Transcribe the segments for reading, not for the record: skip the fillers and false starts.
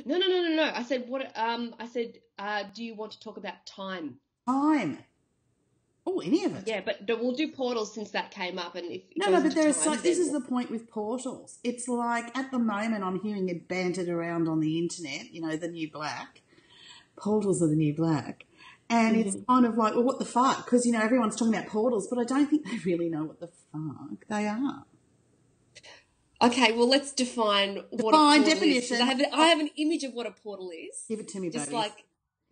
No. I said what? Do you want to talk about time? Time. Oh, any of it. Yeah, but we'll do portals since that came up, and if it No, goes but into there's time, like, this then is the point with portals. It's like at the moment I'm hearing it bantered around on the internet, the new black. Portals are the new black. And it's kind of like, well, what the fuck? Because, everyone's talking about portals, but I don't think they really know what the fuck they are. Okay, well, let's define what a Define portal definition. is. I have an image of what a portal is. Give it to me, Just baby.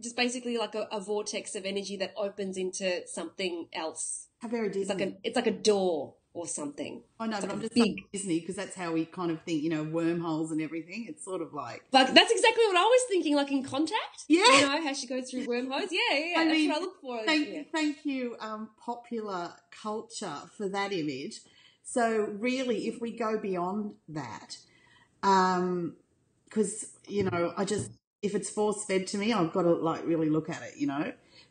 just basically like a vortex of energy that opens into something else. How very Disney. It's like a door or something. I know, It's but like I'm just big. saying Disney because that's how we kind of think, wormholes and everything. It's sort of like... Like, that's exactly what I was thinking, like in Contact. Yeah. How she goes through wormholes. Yeah. I mean, that's what I look for. Thank you, popular culture, for that image. So really, if we go beyond that, because, if it's force fed to me, I've got to like really look at it,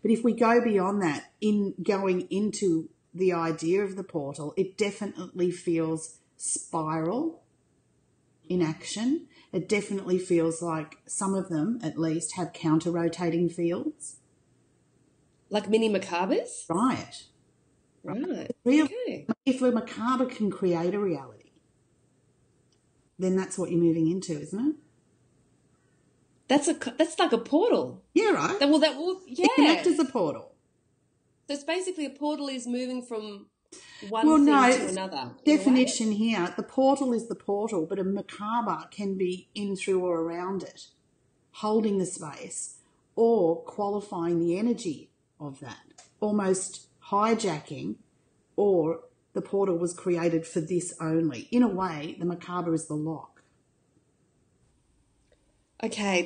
But if we go beyond that, in going into the idea of the portal, it definitely feels spiral in action. It definitely feels like some of them, at least, have counter-rotating fields. Like mini MerKaBas? Right. Really? Okay. If a MerKaBa can create a reality, then that's what you're moving into, isn't it? That's like a portal. Yeah, right. Yeah. It can act as a portal. So it's basically a portal is moving from one thing to another. Definition here, the portal is the portal, but a MerKaBa can be in, through, or around it, holding the space or qualifying the energy of that, almost hijacking, or the portal was created for this only. In a way, the MerKaBa is the lock. Okay,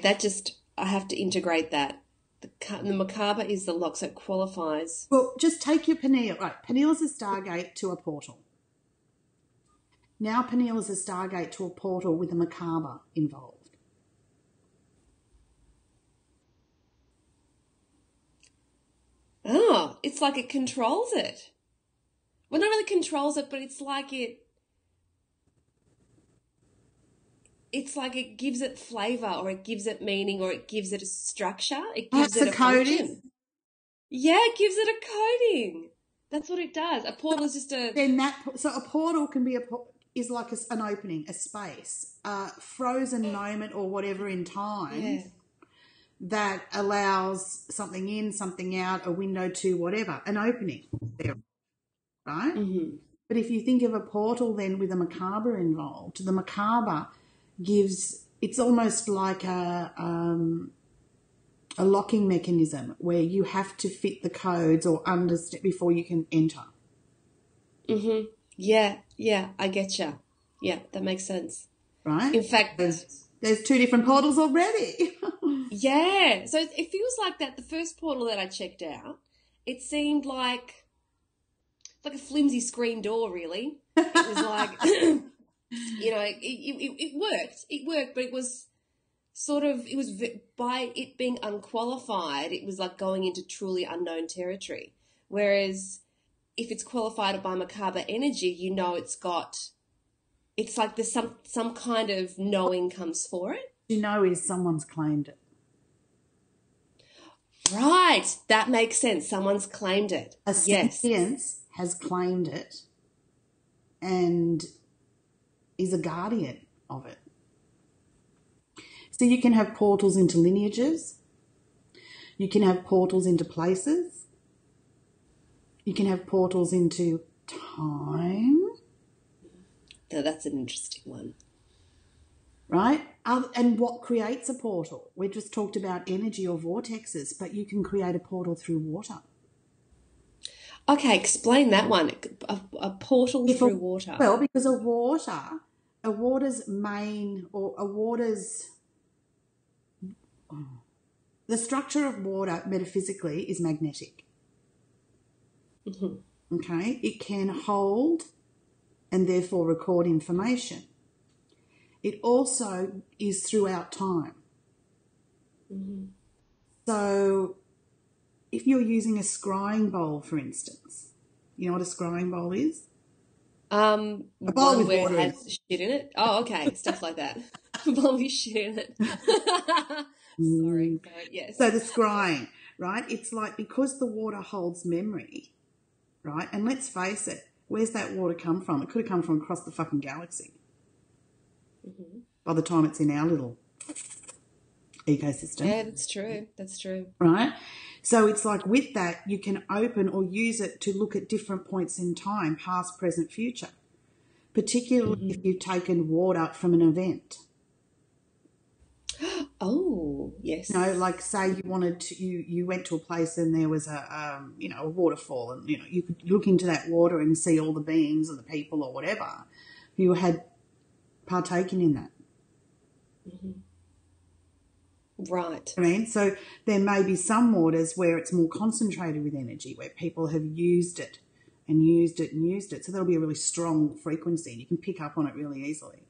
I have to integrate that. The MerKaBa is the lock, so it qualifies. Well, just take your pineal. Right, pineal is a stargate to a portal. Now pineal is a stargate to a portal with a MerKaBa involved. Oh, it's like it controls it. Well, not really controls it, but it's like it gives it flavour, or it gives it meaning, or it gives it a structure. It gives it a function. Yeah, it gives it a coding. That's what it does. A portal is just a... So a portal can be is like an opening, a space, a frozen moment or whatever in time that allows something in, something out, a window to whatever, an opening there, right? Mm-hmm. But if you think of a portal then with a MerKaBa involved, the MerKaBa gives, it's almost like a locking mechanism where you have to fit the codes or understand before you can enter. Mm-hmm. Yeah, I get you. Yeah, that makes sense. Right? In fact, there's two different portals already. Yeah, so it feels like that. The first portal that I checked out, it seemed like a flimsy screen door, really. It was like, it worked. It worked, but it was by it being unqualified, it was like going into truly unknown territory. Whereas if it's qualified by MerKaBa energy, it's like there's some kind of knowing comes for it. Is someone's claimed it. Right, that makes sense. Someone's claimed it. A sentience has claimed it and is a guardian of it. So you can have portals into lineages. You can have portals into places. You can have portals into time. Now that's an interesting one. Right? And what creates a portal? We just talked about energy or vortexes, but you can create a portal through water. Okay, explain that one. A portal through water. Well, because a water's main, or a water's... The structure of water, metaphysically, is magnetic. Mm-hmm. Okay? It can hold and therefore record information. It also is throughout time. Mm-hmm. So if you're using a scrying bowl, for instance, you know what a scrying bowl is? A bowl with water. It has shit in it? Oh, okay. Stuff like that. Probably shouldn't. Sorry, yes. So the scrying, right? It's like because the water holds memory, right? And let's face it, where's that water come from? It could have come from across the fucking galaxy. By the time it's in our little ecosystem. Yeah, that's true. That's true. Right? So it's like with that, you can open or use it to look at different points in time, past, present, future, particularly if you've taken water from an event. Oh, yes. You know, like say you wanted to, you went to a place and there was a waterfall, and you could look into that water and see all the beings and the people or whatever who had partaken in that. Right. I mean, so there may be some waters where it's more concentrated with energy, where people have used it and used it and used it. So that'll be a really strong frequency, and you can pick up on it really easily.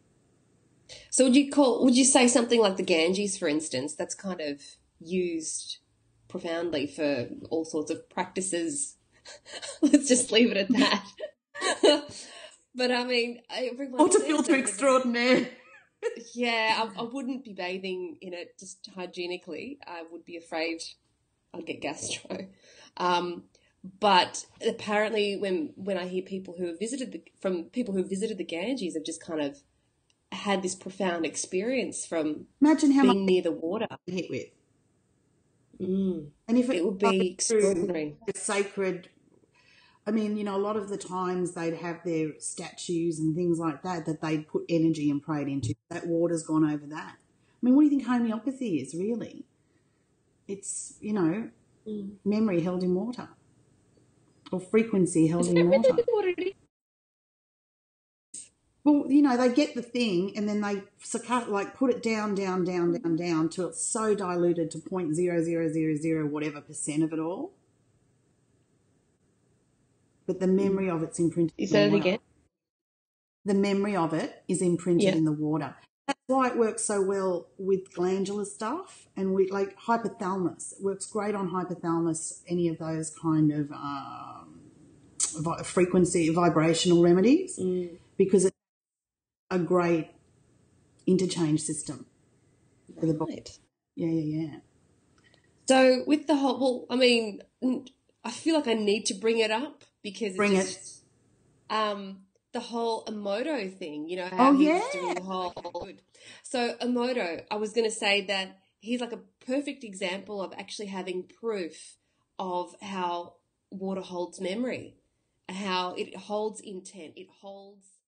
So would you say something like the Ganges, for instance, that's kind of used profoundly for all sorts of practices? Let's just leave it at that. But I mean, everyone Water filter extraordinaire. Yeah, I wouldn't be bathing in it just hygienically. I would be afraid I'd get gastro. But apparently, when I hear people who have visited the Ganges, have just kind of had this profound experience from imagine how being much near the water. Hit with, and if it would be extraordinary, sacred. I mean, a lot of the times they'd have their statues and things like that they'd put energy and prayed into. That water's gone over that. I mean, what do you think homeopathy is, really? It's, memory held in water, or frequency held in water. What it is? Well, they get the thing and then they put it down till it's so diluted to 0.0000 whatever percent of it all. But the memory of it's imprinted in the water. Is that it again? The memory of it is imprinted in the water. That's why it works so well with glandular stuff and with like hypothalamus. It works great on hypothalamus, any of those kind of vibrational remedies, because it's a great interchange system for the body. Yeah. So with the whole, I mean, I feel like I need to bring it up because the whole Emoto thing, how he was doing the whole. So Emoto, I was going to say that he's like a perfect example of actually having proof of how water holds memory, how it holds intent, it holds